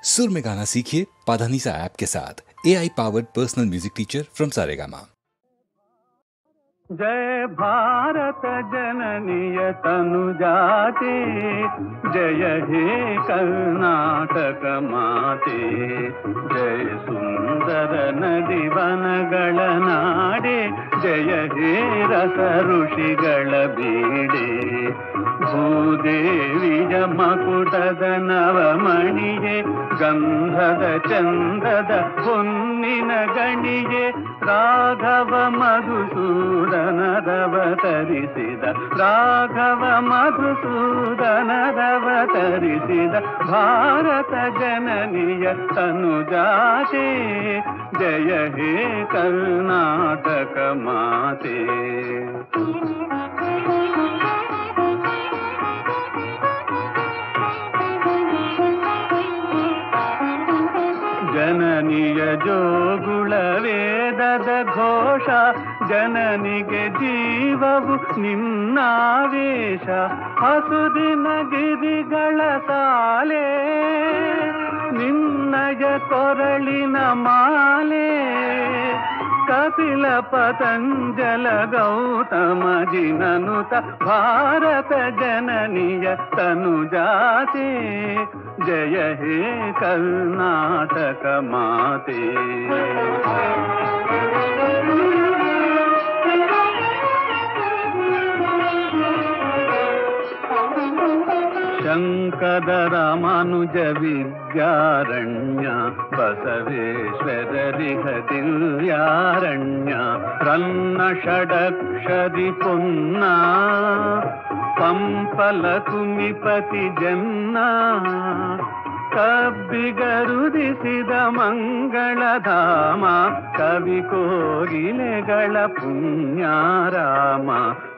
सुर में गाना सीखिए पाधानीसा ऐप के साथ। AI powered personal music teacher from Saregama. जय भारत जननीय तनुजाते, जय हे कर्नाटक माते, जय सुंदर नदी वनಗಳ ನಾಡೆ, जय हे रस ಋಷಿಗಳ ಬೀಡೆ, ಭೂದೇವಿಯ ಮಕುಟದ ನವಮಣಿಯೇ, ಗಂಧದ ಚಂದದ ಹೊನ್ನಿನ ಗಣಿಯೇ, ರಾಘವ ಮಧುಸೂದನದವತರಿಸಿದ, ರಾಘವ ಮಧುಸೂದನದವತರಿಸಿದ ಭಾರತ ಜನನಿಯ ತನುಜಾತೆ, ಜಯ ಹೇ ಕರ್ನಾಟಕ ಮಾತೆ. ಜನನಿಯ ಜೋಗುಳ ವೇದದ ಘೋಷ, ಜನನಿಗೆ ಜೀವವು ನಿನ್ನಾವೇಶ, ಹಸುದಿನ ಗಿರಿಗಳ ಸಾಲೆ, ನಿನ್ನಯ ಕೊರಳಿನ ಮಾಲೆ, ಕಪಿಲ ಪತಂಜಲ ಗೌತಮ ಜಿನನುತ ಭಾರತ ಜನನಿಯ ತನುಜಾತೆ, ಜಯ ಹೇ ಕರ್ನಾಟಕ ಮಾತೆ. ಶಂಕರ ರಾಮಾನುಜ ವಿದ್ಯಾರಣ್ಯ, ಬಸವೇಶ್ವರರಿಹ ದಿವ್ಯಾರಣ್ಯ, ರನ್ನ ಷಡಕ್ಷರಿ ಪೊನ್ನ, ಪಂಪಲ ಕುಮಿಪತಿ ಜನ್ನ, ಕಬ್ಬಿಗರುದಿಸಿದ ಮಂಗಳಧಾಮ, ಕವಿ ಕೋಗಿಲೆಗಳ ಪುಣ್ಯಾರಾಮ,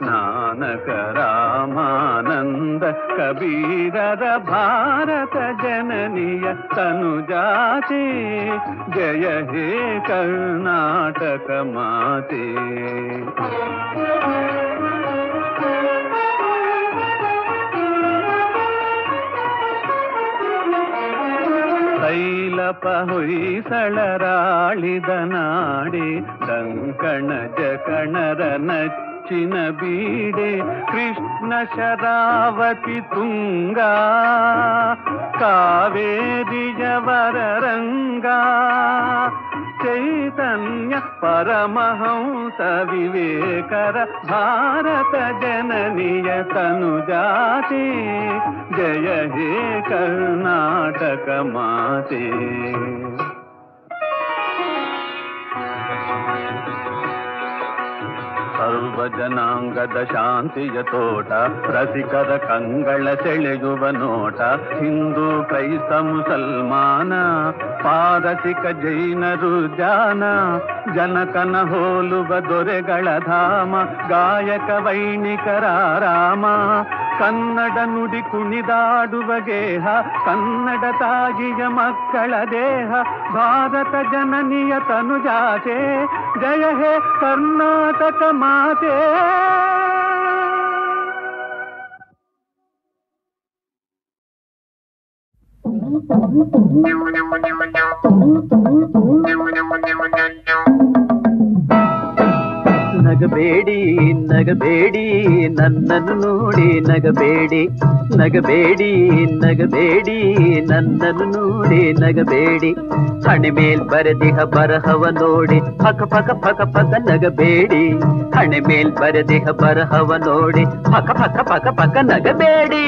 ನಾನಕ ರಾಮಾನಂದ ಕಬೀರರ ಭಾರತ ಜನನಿಯ ತನುಜಾತೆ, ಜಯ ಹೇ ಕರ್ನಾಟಕ ಮಾತೆ. ತೈಲಪ ಹೊಯ್ಸಳರಾಳಿದ ನಾಡೆ, ಕಂಕಣ ಜಕಣರ ನಚ್ಚಿನ ಬೀಡೆ, ಕೃಷ್ಣ ಶರಾವತಿ ತುಂಗ, ಕಾವೇರಿಯವರ ರಂಗ, ಚೈತನ್ಯ ಪರಮಹಂಸ ವಿವೇಕರ ಭಾರತ ಜನನಿಯ ತನುಜಾತೆ, ಜಯ ಹೇ ಕರ್ನಾಟಕ ಮಾತೆ. ಸರ್ವ ಜನಾಂಗದ ಶಾಂತಿಯ ತೋಟ, ರಸಿಕರ ಕಂಗಳ ಸೆಳೆಯುವ ನೋಟ, ಹಿಂದೂ ಕ್ರೈಸ್ತ ಮುಸಲ್ಮಾನ, ಪಾರಸಿಕ ಜೈನರು ಜಾನ, ಜನಕನ ಹೋಲುವ ದೊರೆಗಳ ಧಾಮ, ಗಾಯಕ ವೈಣಿಕರ ರಾಮ, ಕನ್ನಡ ನುಡಿ ಕುಣಿದಾಡುವ ಗೇಹ, ಕನ್ನಡ ತಾಯಿಯ ಮಕ್ಕಳ ದೇಹ, ಭಾರತ ಜನನಿಯ ತನುಜಾತೆ, ಜಯ ಹೇ ಕರ್ನಾಟಕ ಮಾತೆ. ನಗಬೇಡಿ ನಗಬೇಡಿ ನನ್ನನ್ನು ನೋಡಿ, ನಗಬೇಡಿ ನಗಬೇಡಿ ನಗಬೇಡಿ ನನ್ನನ್ನು ನೋಡಿ, ನಗಬೇಡಿ ಹಣೆ ಮೇಲ್ ಬರೆದಿಹ ಬರಹವ ನೋಡಿ, ಫಕ ಫಕ ಫಕ ಫಕ ನಗಬೇಡಿ, ಹಣೆ ಮೇಲ್ ಬರೆದಿಹ ಬರಹವ ನೋಡಿ, ಫಕ ಫಕ ಫಕ ಫಕ ನಗಬೇಡಿ.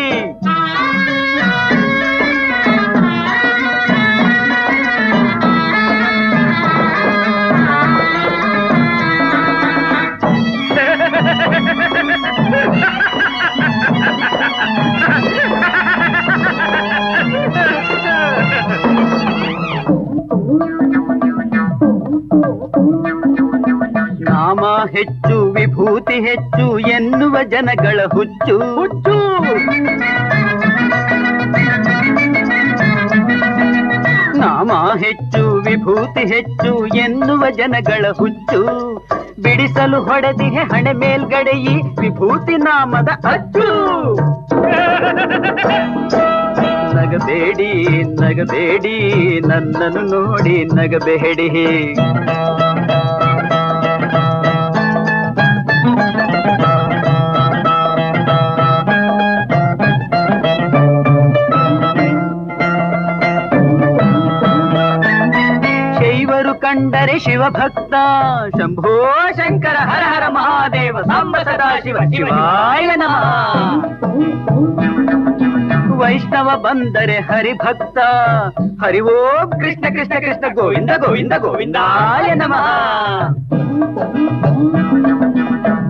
ನಾಮ ಹೆಚ್ಚು ವಿಭೂತಿ ಹೆಚ್ಚು ಎನ್ನುವ ಜನಗಳ ಹುಚ್ಚು ಹುಚ್ಚು, ನಾಮ ಹೆಚ್ಚು ವಿಭೂತಿ ಹೆಚ್ಚು ಎನ್ನುವ ಜನಗಳ ಹುಚ್ಚು, ಬಿಡಿಸಲು ಹೊಡೆದಿಹೆ ಹಣೆ ಮೇಲ್ಗಡೆ ಈ ವಿಭೂತಿ ನಾಮದ ಅಚ್ಚು. ನಗಬೇಡಿ ನಗಬೇಡಿ ನನ್ನನ್ನು ನೋಡಿ ನಗಬೇಡಿ. ಶೈವರು ಕಂಡರೆ ಶಿವಭಕ್ತ ಶಂಭೋ ಶಂಕರ ಹರ ಹರ ಮಹಾದೇವ ಸಾಂಬ ಸದಾ ಶಿವ ಶಿವಾಯ ನಮಃ. ವೈಷ್ಣವ ಬಂದರೆ ಹರಿಭಕ್ತ ಹರಿ ಓಂ ಕೃಷ್ಣ ಕೃಷ್ಣ ಕೃಷ್ಣ ಗೋವಿಂದ ಗೋವಿಂದ ಗೋವಿಂದಾಯ ನಮಃ.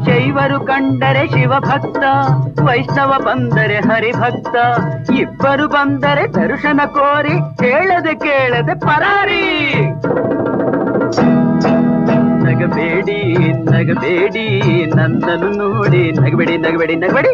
ಶೈವರು ಕಂಡರೆ ಶಿವಭಕ್ತ ವೈಷ್ಣವ ಬಂದರೆ ಹರಿಭಕ್ತ ಇಬ್ಬರು ಬಂದರೆ ದರ್ಶನ ಕೋರಿ ಹೇಳದೆ ಕೇಳದೆ ಪರಾರಿ. ನಗಬೇಡಿ ನಗಬೇಡಿ ನನ್ನನ್ನು ನೋಡಿ ನಗಬೇಡಿ ನಗಬೇಡಿ ನಗಬೇಡಿ.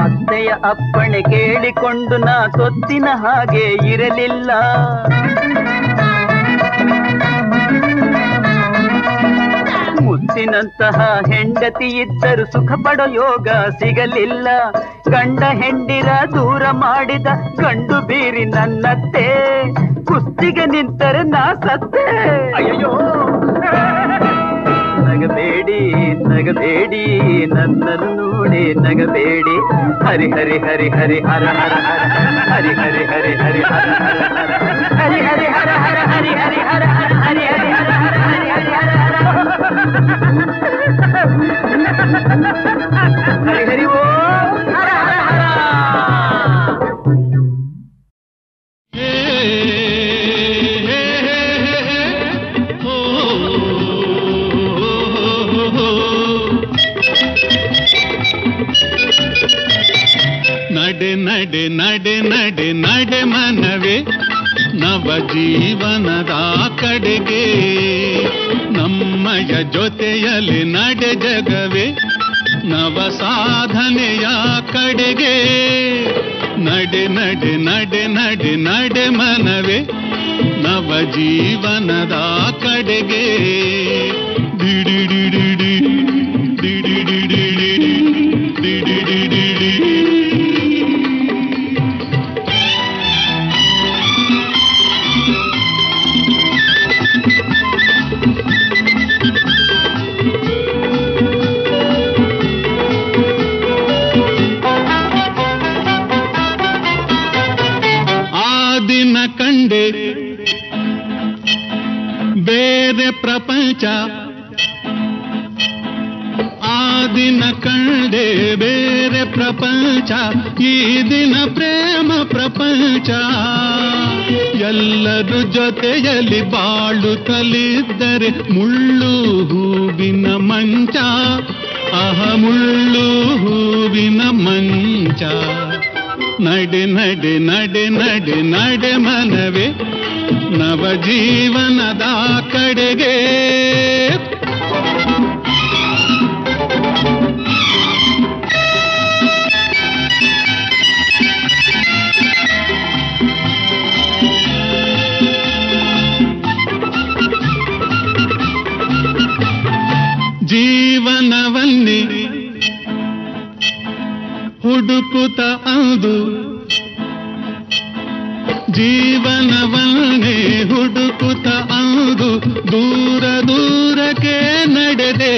ಅತ್ತೆಯ ಅಪ್ಪಣೆ ಕೇಳಿಕೊಂಡು ನಾ ತೊತ್ತಿನ ಹಾಗೆ ಇರಲಿಲ್ಲ. ಮುತ್ತಿನಂತಹ ಹೆಂಡತಿ ಇದ್ದರೂ ಸುಖ ಪಡೋ ಯೋಗ ಸಿಗಲಿಲ್ಲ. ಗಂಡ ಹೆಂಡಿರ ದೂರ ಮಾಡಿದ ಗಂಡು ಬೀರಿ ನನ್ನತ್ತೆ ಕುಸ್ತಿಗೆ ನಿಂತರೆ ನಾ ಸತ್ತೆ. ಅಯ್ಯೋ ನಗಬೇಡಿ ನಗಬೇಡಿ ನನ್ನನ್ನು ನೋಡಿ ನಗಬೇಡಿ. ಹರಿ ಹರಿ ಹರಿ ಹರಿ ಹರ ಹರ ಹರ ಹರಿ ಹರಿ ಹರಿ ಹರಿ ಹರ ಹರ ಹರಿ ಹರಿ ಹರ ಹರ ಹರಿ ಹರಿ ಹರ ಹರ ಹರಿ ಹರಿ ಹರ ಹರ ಹರಿ ಹರಿ ಹರ ಹರಿ ಹರಿ ಓಂ ಹರ ಹರ ಹರ. ನಡೆ ನಡೆ ನಡೆ ನಡೆ ನಡೆ ಮನವೇ ನವ ಜೀವನದ ಕಡೆಗೆ ನಮ್ಮಯ ಜೊತೆಯಲ್ಲಿ ನಡೆ ಜಗವೇ ನವ ಸಾಧನೆಯ ಕಡೆಗೆ. ನಡೆ ನಡೆ ನಡೆ ನಡೆ ನಡೆ ಮನವೇ ನವ ಜೀವನದ ಕಡೆಗೆ. DD DD DD DD DD DD DD DD. ಕಂಡೆ ಬೇರೆ ಪ್ರಪಂಚ ಆ ದಿನ ಕಂಡೆ ಬೇರೆ ಪ್ರಪಂಚ ಈ ದಿನ ಪ್ರೇಮ ಪ್ರಪಂಚ. ಎಲ್ಲರೂ ಜೊತೆಯಲ್ಲಿ ಬಾಳುತ್ತಲಿದ್ದರೆ ಮುಳ್ಳು ಹೂವಿನ ಮಂಚ ಅಹ ಮುಳ್ಳು ಹೂವಿನ ಮಂಚ. ನಡೆ ನಡೆ ನಡೆ ನಡೆ ನಡೆ ಮನವೇ ನವ ಜೀವನದ ಕಡೆಗೆ. ಜೀವನವನ್ನೇ ಹುಡುಕುತ್ತ ಅಂದು ಜೀವನವನ್ನೇ ಹುಡುಕುತ್ತ ಅಂದು ದೂರ ದೂರಕ್ಕೆ ನಡೆದೆ.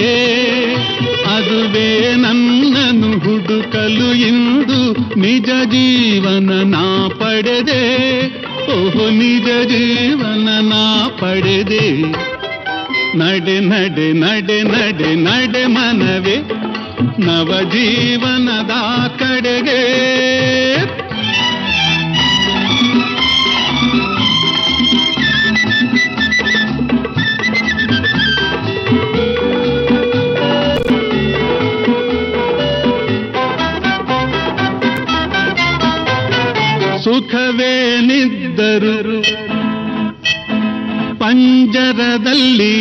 ಅದುವೇ ನನ್ನನ್ನು ಹುಡುಕಲು ಇಂದು ನಿಜ ಜೀವನ ನಾ ಪಡೆದೆ. ಓಹೋ ನಿಜ ಜೀವನ ನಾ ಪಡೆದೆ. ನಡೆ ನಡೆ ನಡೆ ನಡೆ ನಡೆ ಮನವೇ ನವ ಜೀವನದ ಕಡೆಗೆ. ಸುಖವೇನಿದ್ದರು ಪಂಜರದಲ್ಲಿ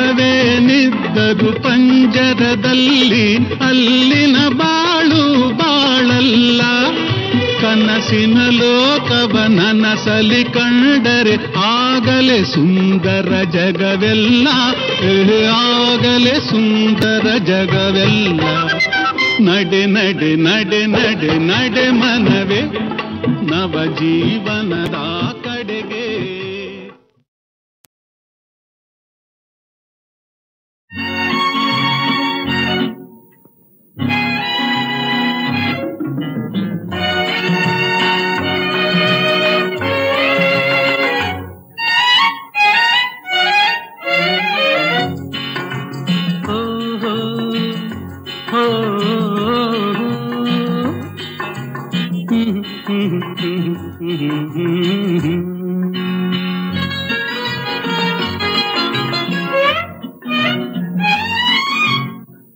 ಜಗವೇನಿದ್ದರು ಪಂಜರದಲ್ಲಿ ಅಲ್ಲಿನ ಬಾಳು ಬಾಳಲ್ಲ. ಕನಸಿನ ಲೋಕವ ನನಸಲಿ ಕಂಡರೆ ಆಗಲೇ ಸುಂದರ ಜಗವೆಲ್ಲ, ಆಗಲೇ ಸುಂದರ ಜಗವೆಲ್ಲ. ನಡೆ ನಡೆ ನಡೆ ನಡೆ ನಡೆ ಮನವೇ ನವ ಜೀವನದ ಕಡೆಗೆ.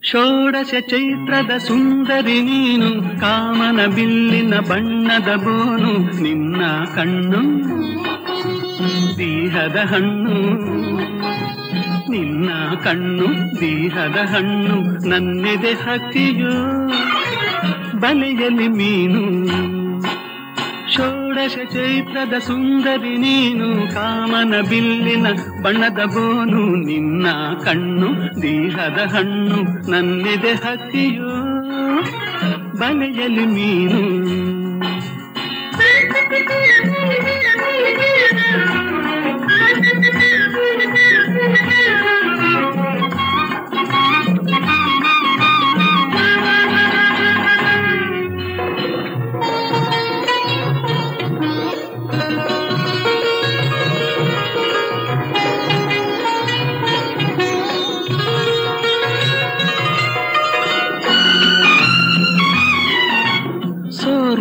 ಷೋಡಶ ಚೈತ್ರದ ಸುಂದರಿ ನೀನು, ಕಾಮನ ಬಿಲ್ಲಿನ ಬಣ್ಣದ ಬೋನು, ನಿನ್ನ ಕಣ್ಣು ದೀಹದ ಹಣ್ಣು, ನಿನ್ನ ಕಣ್ಣು ದೀಹದ ಹಣ್ಣು, ನನ್ನೆದೆ ಹಕ್ಕಿಯೋ ಬಲೆಯಲ್ಲಿ ಮೀನು. ಷೋಡಶ ಚೈತ್ರದ ಸುಂದರಿ ನೀನು, ಕಾಮನ ಬಿಲ್ಲಿನ ಬಣ್ಣದ ಬೋನು, ನಿನ್ನ ಕಣ್ಣು ದೀಹದ ಹಣ್ಣು, ನನ್ನೆದೆ ಹಕ್ಕಿಯೋ ಬಲೆಯಲ್ಲಿ ಮೀನು.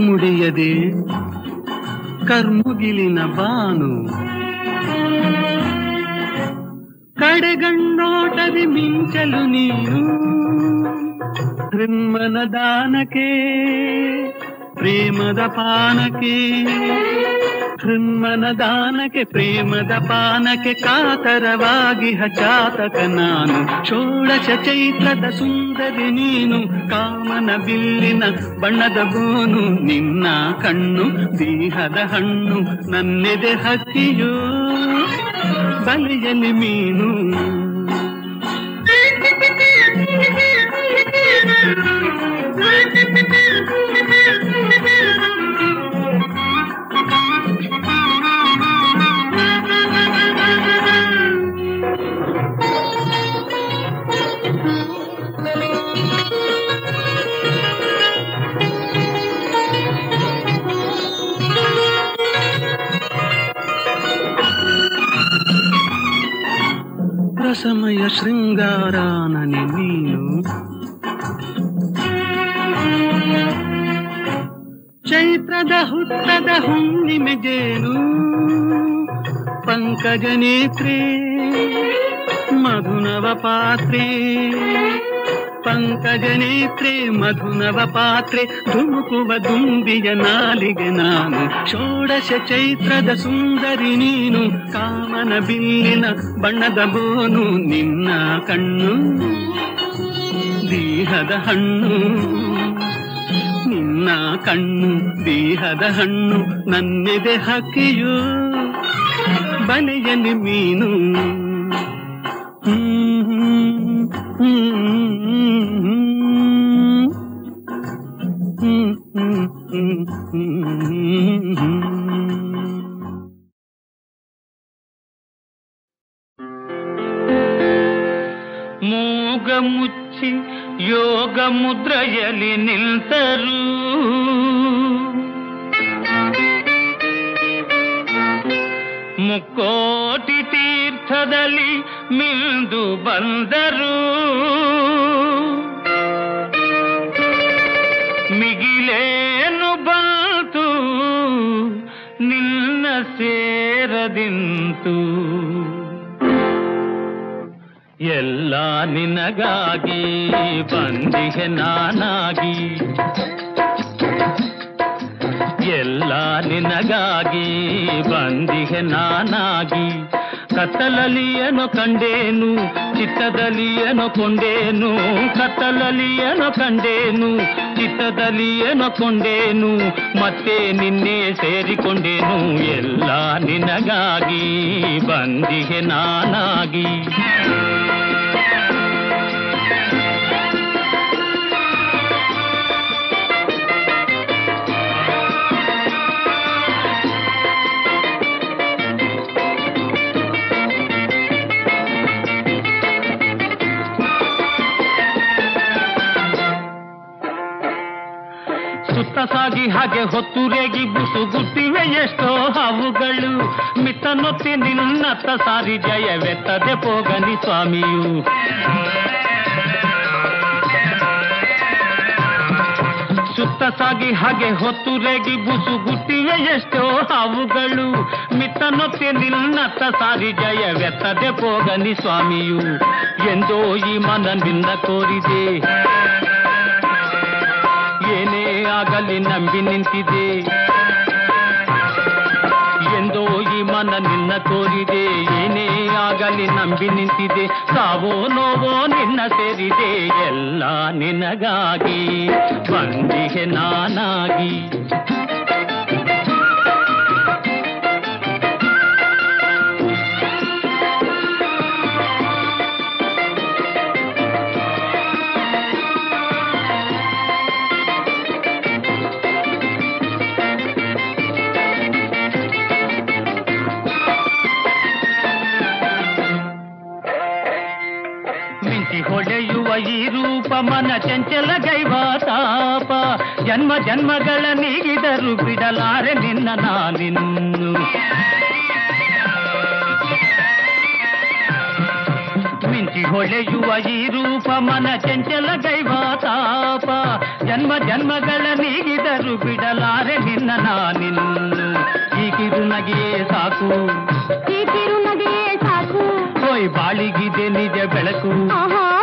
ಮುಡಿಯದೆ ಕರ್ಮುಗಿಲಿನ ಬಾನು, ಕಡೆಗಣ್ಣೋಟದಿ ಮಿಂಚಲು ನೀನು, ಹೃನ್ಮನ ದಾನಕ್ಕೆ ಪ್ರೇಮದ ಪಾನಕ್ಕೆ, ಹೃನ್ಮನ ದಾನಕ್ಕೆ ಪ್ರೇಮದ ಪಾನಕ್ಕೆ ಕಾತರವಾಗಿ ಹಚಾತಕ ನಾನು. ಷೋಡಶ ಚೈತ್ರದ ಸುಂದರಿ ನೀನು, ಕಾಮನ ಬಿಲ್ಲಿನ ಬಣ್ಣದ ಬೋನು, ನಿನ್ನ ಕಣ್ಣು ದೀಹದ ಹಣ್ಣು, ನನ್ನೆದೆ ಹಕ್ಕಿಯೋ ಬಲೆಯಲ್ಲಿ ಮೀನು. ರಸಮಯ ಶೃಂಗಾರಾನನೆ ನೀನು, ಚೈತ್ರದ ಹುತ್ತದ ಹುಣ್ಣಿಮೆ ಜೇನು, ಪಂಕಜ ನೇತ್ರೆ ಮಧುನವ ಪಾತ್ರೆ, ಪಂಕಜ ನೇತ್ರೆ ಮಧುನವ ಪಾತ್ರೆ, ಧುಮುಕುವ ದುಂಬಿಯ ನಾಲಿಗೆ ನಾನು. ಷೋಡಶ ಚೈತ್ರದ ಸುಂದರಿ ನೀನು, ಕಾಮನ ಬಿಲ್ಲಿನ ಬಣ್ಣದ ಬೋನು, ನಿನ್ನ ಕಣ್ಣು ದೀಹದ ಹಣ್ಣು, ನಿನ್ನ ಕಣ್ಣು ದೀಹದ ಹಣ್ಣು, ನನ್ನೆದೆ ಹಕ್ಕಿಯೋ ಬಲೆಯಲ್ಲಿ ಮೀನು. ಮೂಗ ಮುಚ್ಚಿ ಯೋಗ ಮುದ್ರೆಯಲ್ಲಿ ನಿಲ್ತರು, ಮುಕ್ಕೋಟಿ ತೀರ್ಥದಲ್ಲಿ ಮಿಂದು ಬಂದರು, ಮಿಗಿಲೇನು ಬಂತು ನಿನ್ನ ಸೇರದಿಂತು, ಎಲ್ಲ ನಿನಗಾಗಿ ಬಂದಿಗೆ ನಾನಾಗಿ, ಎಲ್ಲ ನಿನಗಾಗಿ ಬಂದಿಗೆ ನಾನಾಗಿ, ಕತ್ತಲಲ್ಲಿ ಏನೋ ಕಂಡೇನು, ಚಿತ್ತದಲ್ಲಿ ಏನೋ ಕೊಂಡೇನು. ಕತ್ತಲಲ್ಲಿ ಏನೋ ಕಂಡೇನು, ಚಿತ್ತದಲ್ಲಿ ಏನೋ ಕೊಂಡೇನು. ಮತ್ತೆ ನಿನ್ನೆ ಸೇರಿಕೊಂಡೇನು. ಎಲ್ಲ ನಿನಗಾಗಿ ಬಂದಿಗೆ ನಾನಾಗಿ. ಸುತ್ತ ಸಾಗಿ ಹಾಗೆ ಹೊತ್ತುರೇಗಿ ಬುಸುಗುಟ್ಟಿವೆ ಎಷ್ಟೋ ಹಾವುಗಳು. ಮಿತ್ತನೊತ್ತಿ ನಿನ್ನತ್ತ ಸಾರಿ ಜಯವೆತ್ತದೆ ಪೋಗನಿ ಸ್ವಾಮಿಯು. ಸುತ್ತ ಸಾಗಿ ಹಾಗೆ ಹೊತ್ತುರೇಗಿ ಬುಸುಗುಟ್ಟಿವೆ ಎಷ್ಟೋ ಹಾವುಗಳು. ಮಿತ್ತನೊತ್ತಿ ನಿನ್ನತ್ತ ಸಾರಿ ಜಯವೆತ್ತದೆ ಪೋಗನಿ ಸ್ವಾಮಿಯು. ಎಂದೋ ಈ ಮನ ನಿನ್ನ ಕೋರಿದೆ, ಏನೇ ಆಗಲಿ ನಂಬಿ ನಿಂತಿದೆ. ಎಂದೋ ಈ ಮನ ನಿನ್ನ ಕೋರಿದೆ, ಏನೇ ಆಗಲಿ ನಂಬಿ ನಿಂತಿದೆ. ಸಾವೋ ನೋವೋ ನಿನ್ನ ಸೇರಿದೆ, ಎಲ್ಲ ನಿನಗಾಗಿ ಬಂದಿಗೆ ನಾನಾಗಿ. ಹೊಳೆಯುವ ಈ ರೂಪ ಮನ ಚಂಚಲಗೈವ ತಾಪ. ಜನ್ಮ ಜನ್ಮಗಳ ನೀಗಿದರು ಬಿಡಲಾರೆ ನಿನ್ನ ನಾನಿನ್ನು. ಮಿಂಚಿ ಹೊಳೆಯುವ ಈ ರೂಪ ಮನ ಚಂಚಲಗೈವ ತಾಪ. ಜನ್ಮ ಜನ್ಮಗಳ ನೀಗಿದರು ಬಿಡಲಾರೆ ನಿನ್ನ ನಾನಿನ್ನು. ಈ ಕಿರುನಗೆಯೇ ಸಾಕು, ಈ ಕಿರುನಗೆಯೇ ಸಾಕು. ಹೋಯ್ ಬಾಳಿಗಿದೆ ನಿಜ ಬೆಳಕು,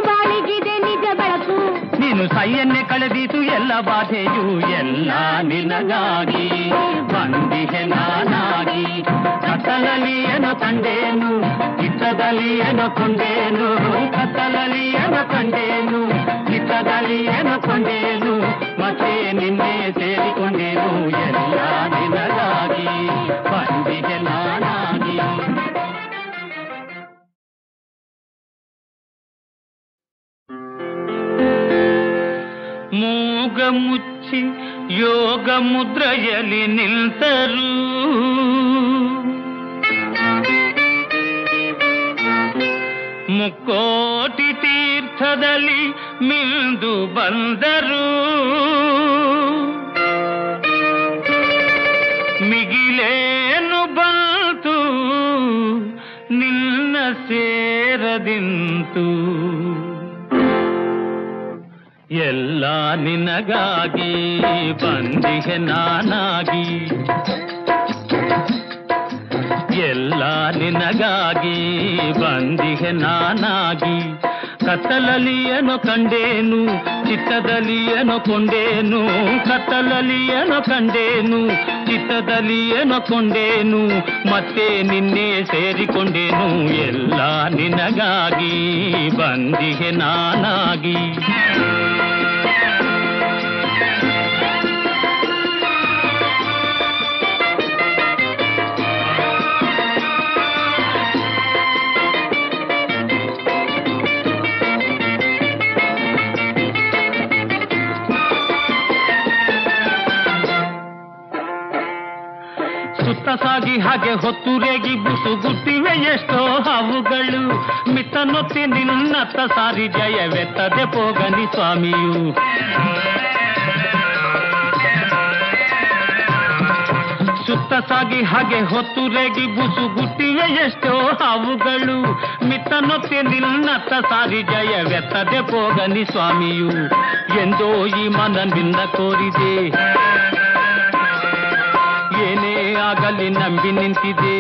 ಬಾಳಿಗಿದೆ ನಿಜ ಬೆಳಕು. ನೀನು ಸೈಯನ್ನೇ ಕಳೆದೀತು ಎಲ್ಲ ಬಾಧೆಯು, ಎಲ್ಲ ನಿನಗಾಗಿ ಬಂದಿಗೆ ನಾನಾಗಿ. ಕತ್ತಲಲ್ಲಿ ಏನೋ ಕಂಡೇನು, ಚಿತ್ತದಲ್ಲಿ ಏನೋ ಕೊಂಡೇನು. ಕತ್ತಲಲ್ಲಿ ಏನೋ ಕಂಡೇನು, ಚಿತ್ತದಲ್ಲಿ ಏನೋ ಕೊಂಡೇನು. ಮತ್ತೆ ನಿನ್ನೆ ಸೇರಿಕೊಂಡೇನು, ಎಲ್ಲ ನಿನಗಾಗಿ ಬಂದಿಗೆ ನಾನಾಗಿ. ಮೂಗ ಮುಚ್ಚಿ ಯೋಗ ಮುದ್ರೆಯಲ್ಲಿ ನಿಲ್ತರು, ಮುಕ್ಕೋಟಿ ತೀರ್ಥದಲ್ಲಿ ಮಿಂದು ಬಂದರು. ಮಿಗಿಲೇನು ಬಂತು ನಿನ್ನ ಸೇರದಿಂತು. ಎಲ್ಲ ನಿನಗಾಗಿ ಬಂದಿಗೆ ನಾನಾಗಿ. ಎಲ್ಲ ನಿನಗಾಗಿ ಬಂದಿಗೆ ನಾನಾಗಿ. ಕತ್ತಲಲ್ಲಿ ಏನೋ ಕಂಡೇನು, ಚಿತ್ತದಲ್ಲಿ ಏನೋ ಕೊಂಡೇನು. ಕತ್ತಲಲ್ಲಿ ಏನೋ ಕಂಡೇನು, ಚಿತ್ತದಲ್ಲಿ ಏನೋ ಕೊಂಡೇನು. ಮತ್ತೆ ನಿನ್ನೆ ಸೇರಿಕೊಂಡೇನು, ಎಲ್ಲ ನಿನಗಾಗಿ ಬಂದಿಗೆ ನಾನಾಗಿ. ಸುತ್ತ ಸಾಗಿ ಹಾಗೆ ಹೊತ್ತುರೇಗಿ ಬುಸುಗುಟ್ಟಿವೆ ಎಷ್ಟೋ ಹಾವುಗಳು. ಮಿತ್ತನೊತ್ತಿ ನಿನ್ನತ್ತ ಸಾರಿ ಜಯವೆತ್ತದೆ ಪೋಗನಿ ಸ್ವಾಮಿಯು. ಸುತ್ತ ಸಾಗಿ ಹಾಗೆ ಹೊತ್ತುರೇಗಿ ಬುಸುಗುಟ್ಟಿವೆ ಎಷ್ಟೋ ಹಾವುಗಳು. ಮಿತ್ತನೊತ್ತಿ ನಿನ್ನತ್ತ ಸಾರಿ ಜಯವೆತ್ತದೆ ಪೋಗನಿ ಸ್ವಾಮಿಯು. ಎಂದೋ ಈ ಮನ ನಿನ್ನ ಕೋರಿದೆ, ಏನೇ ಆಗಲಿ ನಂಬಿ ನಿಂತಿದೆ.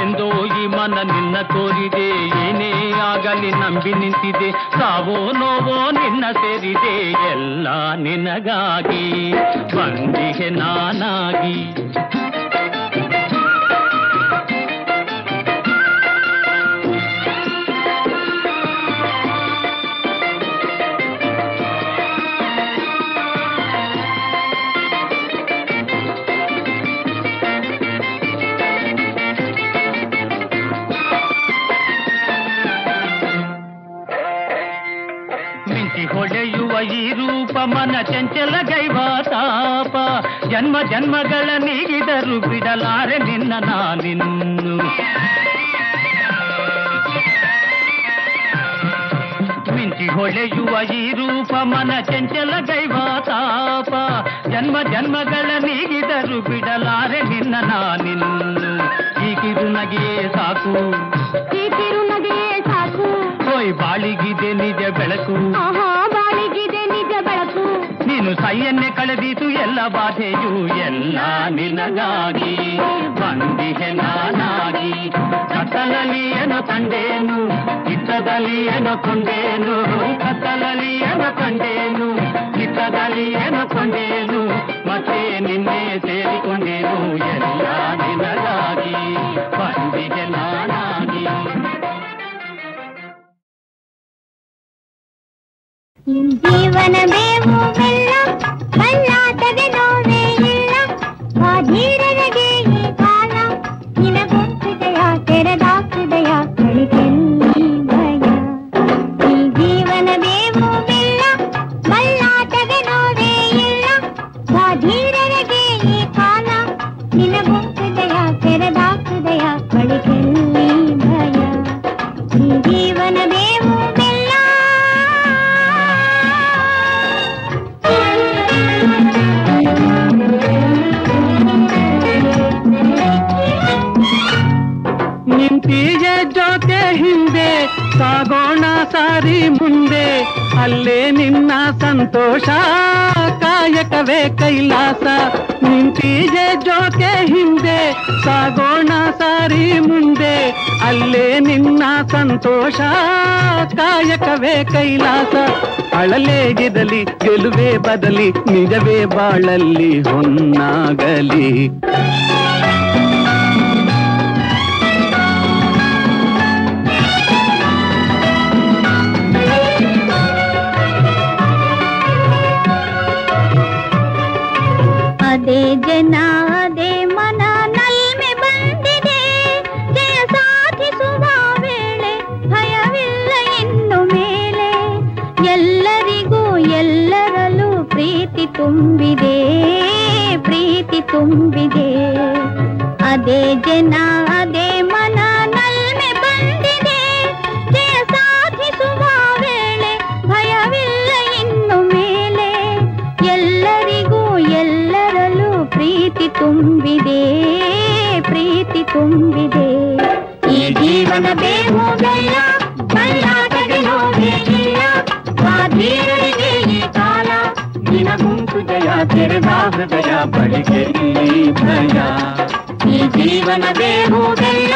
ಎಂದೋ ಈ ಮನ ನಿನ್ನ ಕೋರಿದೆ, ಏನೇ ಆಗಲಿ ನಂಬಿ ನಿಂತಿದೆ. ಸಾವೋ ನೋವೋ ನಿನ್ನ ಸೇರಿದೆ, ಎಲ್ಲ ನಿನಗಾಗಿ ಬಂದಿಗೆ ನಾನಾಗಿ. ಹೊಳೆಯುವ ಈ ರೂಪ ಮನ ಚಂಚಲಗೈವ ತಾಪ ಜನ್ಮ ಜನ್ಮಗಳ ನೀಗಿದರು ಬಿಡಲಾರೆ ನಿನ್ನ ನಾನಿನ್ನು ಮಿಂಚಿ ಹೊಳೆಯುವ ಈ ರೂಪ ಮನ ಚಂಚಲಗೈವ ತಾಪ ಜನ್ಮ ಜನ್ಮಗಳ ನೀಗಿದರು ಬಿಡಲಾರೆ ನಿನ್ನ ನಾನಿನ್ನು ಈ ಕಿರುನಗೆಯೇ ಸಾಕು ಈ ಕಿರುನಗೆಯೇ ಸಾಕು ಹೋಯ್ ಬಾಳಿಗಿದೆ ನಿಜ ಬೆಳಕು ಬಾಳಿಗಿದೆ ನಿಜ ಬೆಳಕು ನೀನು ಸೈಯನ್ನೇ ಕಳೆದೀತು ಎಲ್ಲ ಬಾಧೆಯು ಎಲ್ಲ ನಿನಗಾಗಿ ಬಂದಿಹೆ ನಾನಾಗಿ ಕತ್ತಲಲ್ಲಿ ಏನೋ ಕಂಡೇನು ಚಿತ್ತದಲ್ಲಿ ಏನೋ ಕೊಂಡೇನು ಕತ್ತಲಲ್ಲಿ ಏನೋ ಕಂಡೇನು ಚಿತ್ತದಲ್ಲಿ ಏನೋ ಕೊಂಡೇನು ಮತ್ತೆ ನಿನ್ನೆ ಸೇರಿಕೊಂಡೇನು ಎಲ್ಲ ನಿನಗಾಗಿ ಬಂದಿಹೆ ನಾನಾಗಿ ಜೀವನ ಬೇವು ಬೆಲ್ಲ ಬಲ್ಲಾಟಗೆ ನೋವೇ ಇಲ್ಲ ಧೀರನಿಗೆ ಈ ಕಾಲ ನಿನಗೊತ್ತಿದೆಯ ತೆರೆದಾಕಿದೆಯ ಕಳಿಕೆಲ್ಲಿ ಭಯ ಈ ಜೀವನ ಬೇವು ಬೆಲ್ಲ ಬಲ್ಲಾಟಗೆ ನೋವೇ ಇಲ್ಲ ಧೀರನಿಗೆ ಈ ಕಾಲ ನಿನಗೊತ್ತಿದೆಯ ತೆರೆದಾಕಿದೆಯ ಕಳಿಕೆಲ್ಲಿ ಭಯ ಈ ಜೀವನ ಬೇವು ಬೆಲ್ಲ ನಿಂತಿಯೇ ಜೊತೆ ಹಿಂದೆ ಸಾಗೋಣ ಸಾರಿ ಮುಂದೆ ಅಲ್ಲೇ ನಿನ್ನ ಸಂತೋಷ ಕಾಯಕವೇ ಕೈಲಾಸ ನಿಂತಿಯೇ ಜೊತೆ ಹಿಂದೆ ಸಾಗೋಣ ಸಾರಿ ಮುಂದೆ ಅಲ್ಲೇ ನಿನ್ನ ಸಂತೋಷ ಕಾಯಕವೇ ಕೈಲಾಸ ಅಳಲೇಗಿರಲಿ ಗೆಲುವೆ ಬದಲಿ ನಿಜವೇ ಬಾಳಲ್ಲಿ ಹೊನ್ನಾಗಲಿ ಅದೇ ಜನ ಅದೇ ಮನ ನಲ್ಮೆ ಬಂದಿದೆ ಜಯ ಸಾಧಿಸುವ ವೇಳೆ ಭಯವಿಲ್ಲ ಇನ್ನು ಮೇಲೆ ಎಲ್ಲರಿಗೂ ಎಲ್ಲರಲ್ಲೂ ಪ್ರೀತಿ ತುಂಬಿದೆ ಪ್ರೀತಿ ತುಂಬಿದೆ ಅದೇ ಜನ ಅದೇ ಮನ ನಲ್ಮೆ ಬಂದಿದೆ ಜಯ ಸಾಧಿಸುವ ವೇಳೆ ಭಯವಿಲ್ಲ ಇನ್ನು ಮೇಲೆ ಎಲ್ಲರಿಗೂ ಎಲ್ಲರಲ್ಲೂ ಪ್ರೀತಿ ತುಂಬಿದೆ ಪ್ರೀತಿ ತುಂಬಿದೆ ಈ ಜೀವನ ಬೇವು ಬೆಲ್ಲ ಬಲ್ಲಾಟಗೆ ನೋವೇ ಇಲ್ಲ ಧೀರನಿಗೆ ಈ ಕಾಲ ನಿನಗುಂಟು ಜಯ ತೆರೆದ ಹೃದಯ ಬಳಿಗೆಯಲ್ಲಿ ಭಯ ಈ ಜೀವನ ಬೇವು ಬೆಲ್ಲ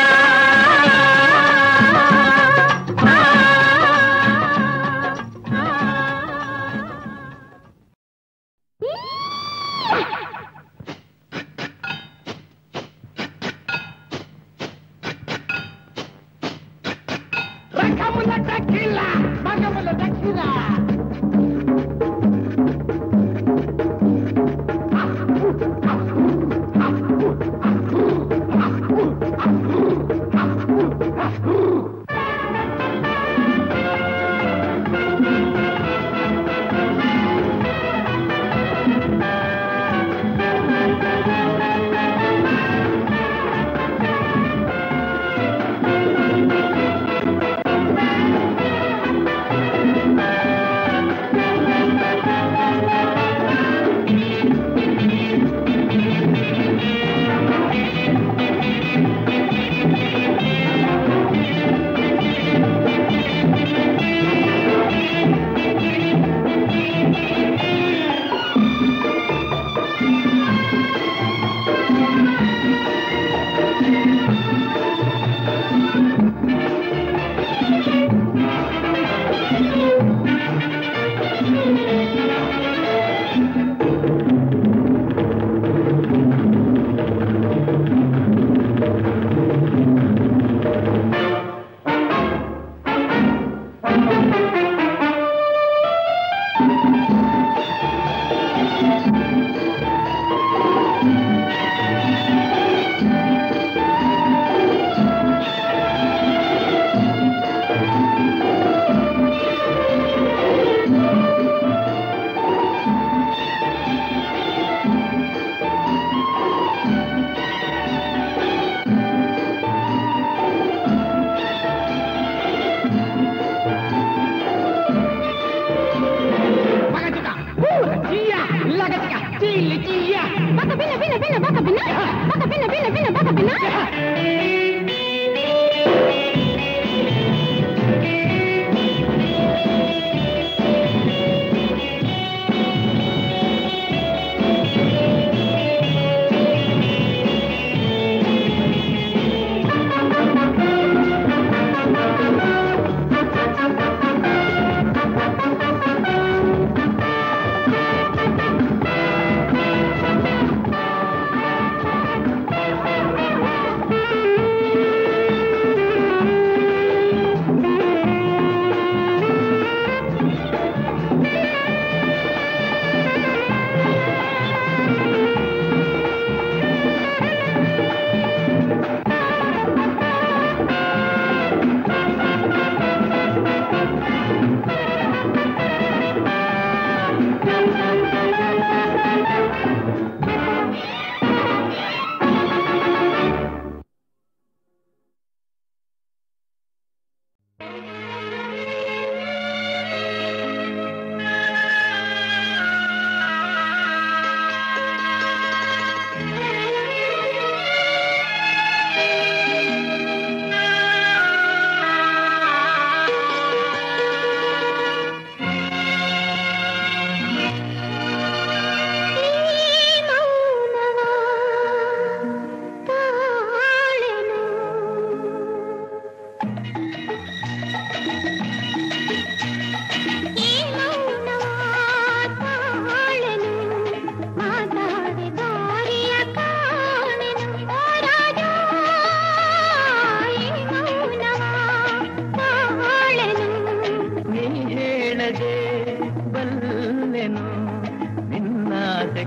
ನೋಡೋಣ.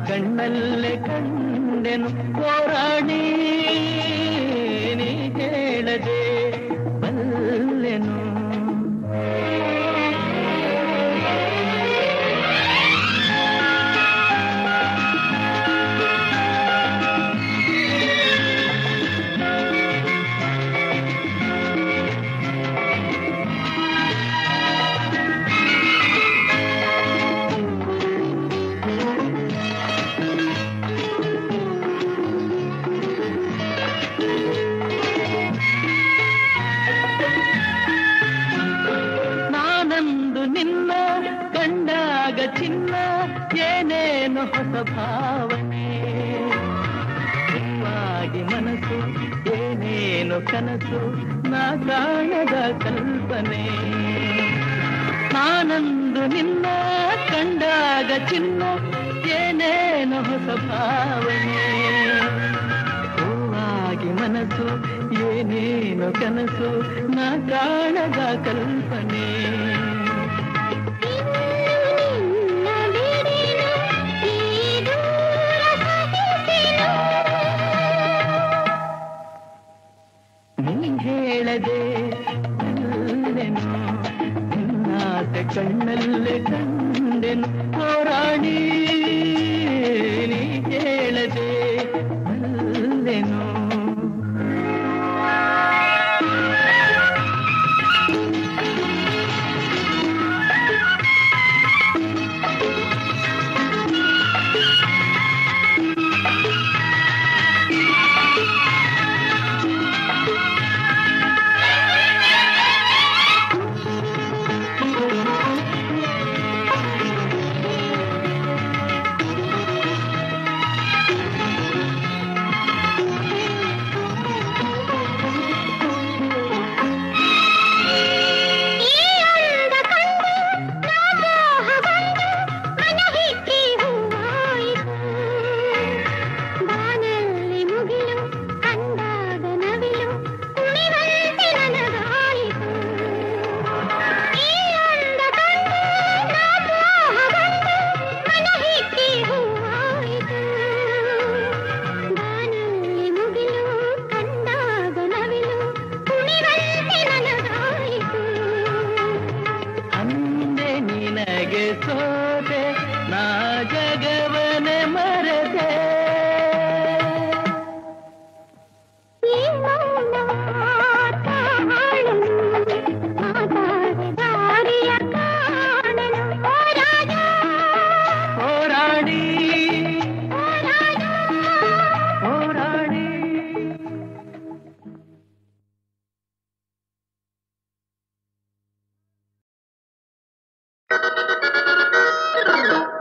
ಕಣ್ಣಲ್ಲೇ ಕಂಡೆನು ಹೋರಾಡಿ ನೀ ಹೇಳದೆ ಬಲ್ಲೆನು. ಚಿನ್ನ ಏನೇನು ಹೊಸ ಭಾವನೆ ಹೂವಾಗಿ ಮನಸ್ಸು ಏನೇನು ಕನಸು ನಾ ಕಾಣದ ಕಲ್ಪನೆ. ನಾನಂದು ನಿನ್ನ ಕಂಡಾಗ ಚಿನ್ನ ಏನೇನು ಹೊಸ ಭಾವನೆ ಹೂವಾಗಿ ಮನಸ್ಸು ಏನೇನು ಕನಸು ನಾ ಕಾಣದ ಕಲ್ಪನೆ. ಹೇಳದೆ ಬಲ್ಲೆನು ನಿನ್ನಾಸೆ ಕಣ್ಣಲ್ಲೇ ಕಂಡೆನು ಹೋರಾಡಿ ನೀ ಹೇಳದೆ ಬಲ್ಲೆನು.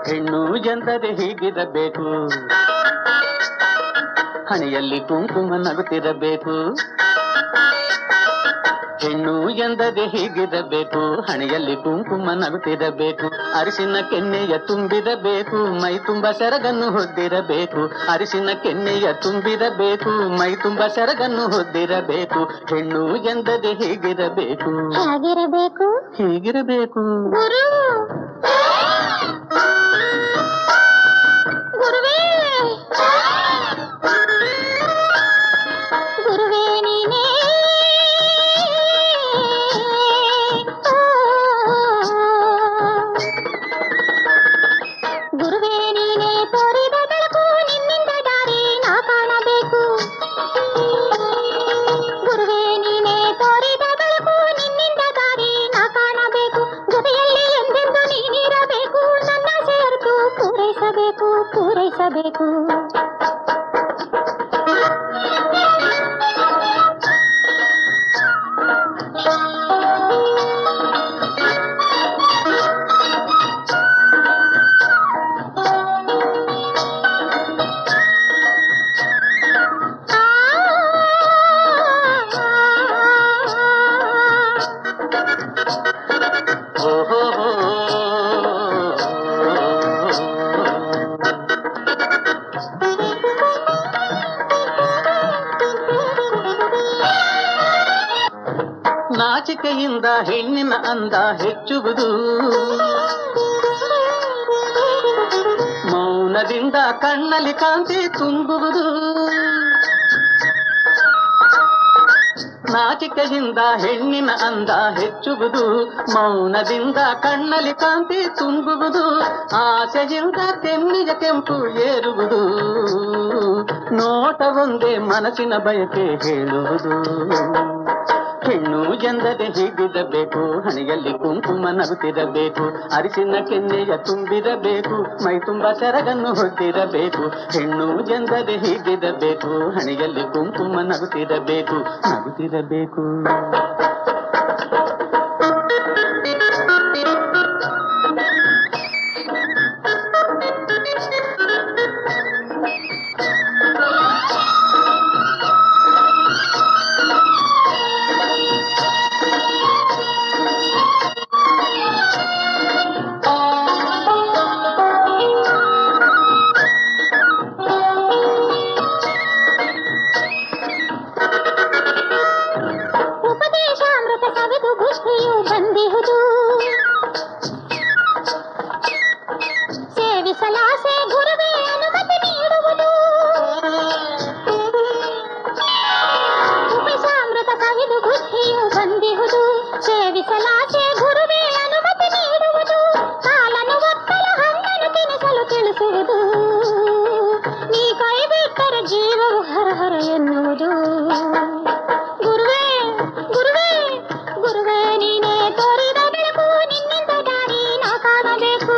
ಹೆಣ್ಣು ಎಂದರೆ ಹೀಗಿರಬೇಕು, ಹಣೆಯಲ್ಲಿ ಕುಂಕುಮ ನಗುತ್ತಿರಬೇಕು. ಹೆಣ್ಣು ಎಂದರೆ ಹೀಗಿರಬೇಕು, ಹಣೆಯಲ್ಲಿ ಕುಂಕುಮ ನಗುತ್ತಿರಬೇಕು. ಅರಿಶಿನ ಕೆನ್ನೆಯ ತುಂಬಿರಬೇಕು, ಮೈ ತುಂಬ ಸೆರಗನ್ನು ಹೊದ್ದಿರಬೇಕು. ಅರಿಶಿನ ಕೆನ್ನೆಯ ತುಂಬಿರಬೇಕು, ಮೈ ತುಂಬ ಸೆರಗನ್ನು ಹೊದ್ದಿರಬೇಕು. ಹೆಣ್ಣು ಎಂದರೆ ಹೀಗಿರಬೇಕು, ಹೇಗಿರಬೇಕು, ಹೀಗಿರಬೇಕು. ಗುರುವೇ ಗುರುವೇ ನೀನೇ ಗುರುವೇ ನೀನೇ ತೋರಿದ ಬೆಳಕು, ನಿನ್ನಿಂದ ದಾರಿ ನಾ ಕಾಣಬೇಕು. ಗುರುವೇ ನೀನೇ ತೋರಿದ ಬೆಳಕು, ನಿನ್ನಿಂದ ದಾರಿ ನಾ ಕಾಣಬೇಕು. ಜೊತೆಯಲ್ಲಿ ಎಂದೆಂದು ನೀನಿರಬೇಕು, ನನ್ನ ಸೇರ್ತು ಪೂರೈಸಬೇಕು ಪೂರೈಸಬೇಕು. ನಾಚಿಕೆಯಿಂದ ಹೆಣ್ಣಿನ ಅಂದ ಹೆಚ್ಚುವುದು, ಮೌನದಿಂದ ಕಣ್ಣಲ್ಲಿ ಕಾಂತಿ ತುಂಬುವುದು. ನಾಚಿಕೆಯಿಂದ ಹೆಣ್ಣಿನ ಅಂದ ಹೆಚ್ಚುವುದು, ಮೌನದಿಂದ ಕಣ್ಣಲ್ಲಿ ಕಾಂತಿ ತುಂಬುವುದು. ಆಸೆಯಿಂದ ಕೆನ್ನಿಯ ಕೆಂಪು ಏರುವುದು, ನೋಟ ಒಂದೇ ಮನಸ್ಸಿನ ಬಯಕೆ ಹೇಳುವುದು. ಹೆಣ್ಣು ಎಂದರೆ ಹೀಗಿರಬೇಕು, ಹಣೆಯಲ್ಲಿ ಕುಂಕುಮ ನಗುತ್ತಿರಬೇಕು. ಅರಿಶಿನ ಕೆನ್ನೆಯ ತುಂಬಿರಬೇಕು, ಮೈ ತುಂಬ ಸೆರಗನ್ನು ಹೊದ್ದಿರಬೇಕು. ಹೆಣ್ಣು ಎಂದರೆ ಹೀಗಿರಬೇಕು, ಹಣೆಯಲ್ಲಿ ಕುಂಕುಮ ನಗುತ್ತಿರಬೇಕು ನಗುತ್ತಿರಬೇಕು. ಸೇವಿಸಲಾಸೆ ಗುರುವೇ ಅನುಮತಿ ನೀಡುವುದು. ಉಪಸಾಮೃತ ಸವಿದು ಬುದ್ಧಿಯು ಬಂದಿಹುದು, ಸೇವಿಸಲಾಸೆ ಗುರುವೇ ಅನುಮತಿ ನೀಡುವುದು. ಕಾಲನು ಒಕ್ಕಲ ಹಣ್ಣನ್ನು ತಿನಿಸಲು ತಿಳಿಸುವುದು, ನೀ ಕೈ ಬಿಟ್ಟರೆ ಜೀವವು ಹರ ಹರ ಎನ್ನುವುದು. ಗುರುವೇ ಗುರುವೇ ಗುರುವೇ ನೀನೇ ತೋರಿದ ಬೆಳಕು, ನಿನ್ನಿಂದ ದಾರಿ ನಾ ಕಾಣಬೇಕು.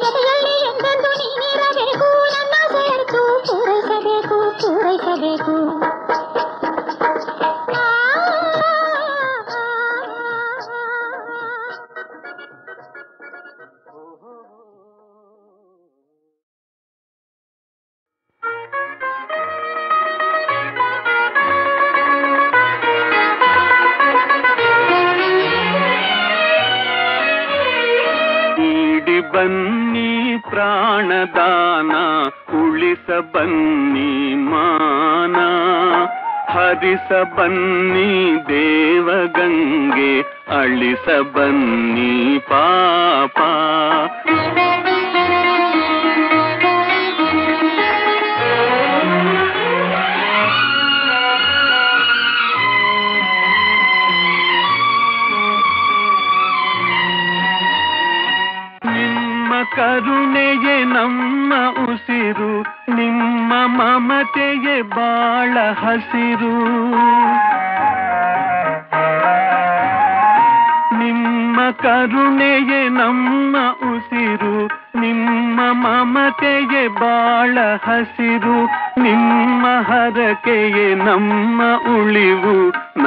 ಜೊತೆಯಲ್ಲಿ ಎಂದೆಂದು ನೀನಿರಬೇಕು, ನನ್ನ ಸೇರ್ತು ಪೂರೈಸಬೇಕು ಪೂರೈಸಬೇಕು. ಬನ್ನಿ ಪ್ರಾಣದಾನ, ಉಳಿಸ ಬನ್ನಿ ಮಾನ. ಹರಿಸ ಬನ್ನಿ ದೇವಗಂಗೆ, ಅಳಿಸ ಬನ್ನಿ ಪಾಪ. ಕರುಣೆಯೇ ನಮ್ಮ ಉಸಿರು, ನಿಮ್ಮ ಮಮತೆಯೇ ಬಾಳ ಹಸಿರು. ನಿಮ್ಮ ಕರುಣೆಯೇ ನಮ್ಮ ಉಸಿರು, ನಿಮ್ಮ ಮಮತೆಯೇ ಬಾಳ ಹಸಿರು. ನಿಮ್ಮ ಹರಕೆಯೇ ನಮ್ಮ ಉಳಿವು,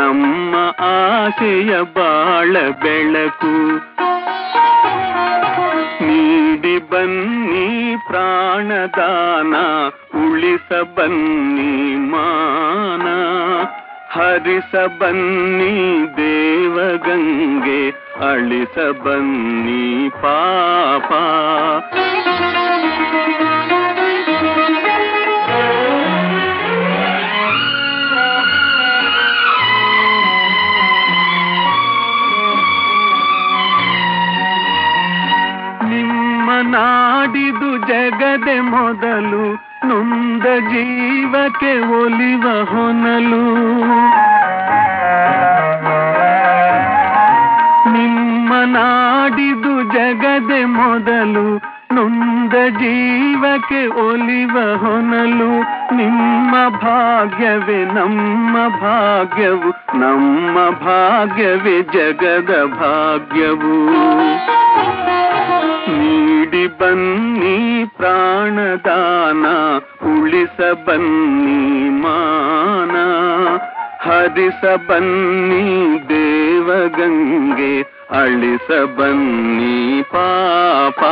ನಮ್ಮ ಆಸೆಯ ಬಾಳ ಬೆಳಕು. ಪ್ರಾಣದಾನ ಉಳಿಸ ಬನ್ನಿ ಮಾನ ಹರಿಸ ಬನ್ನಿ ದೇವಗಂಗೆ ಅಳಿಸ ಬನ್ನಿ ಪಾಪ ನಾಡಿದು ಜಗದೆ ಮೊದಲು ನೊಂದ ಜೀವಕ್ಕೆ ಒಲಿವ ಹೊನಲು ನಿಮ್ಮ ನಾಡಿದು ಜಗದೆ ಮೊದಲು ನೊಂದ ಜೀವಕ್ಕೆ ಒಲಿವ ಹೊನಲು ನಿಮ್ಮ ಭಾಗ್ಯವೇ ನಮ್ಮ ಭಾಗ್ಯವು ನಮ್ಮ ಭಾಗ್ಯವೇ ಜಗದ ಭಾಗ್ಯವು ನೀಡಿ ಬನ್ನಿ ಪ್ರಾಣದಾನ ಉಳಿಸ ಬನ್ನಿ ಮಾನ ಹರಿಸ ಬನ್ನಿ ದೇವಗಂಗೆ ಅಳಿಸ ಬನ್ನಿ ಪಾಪ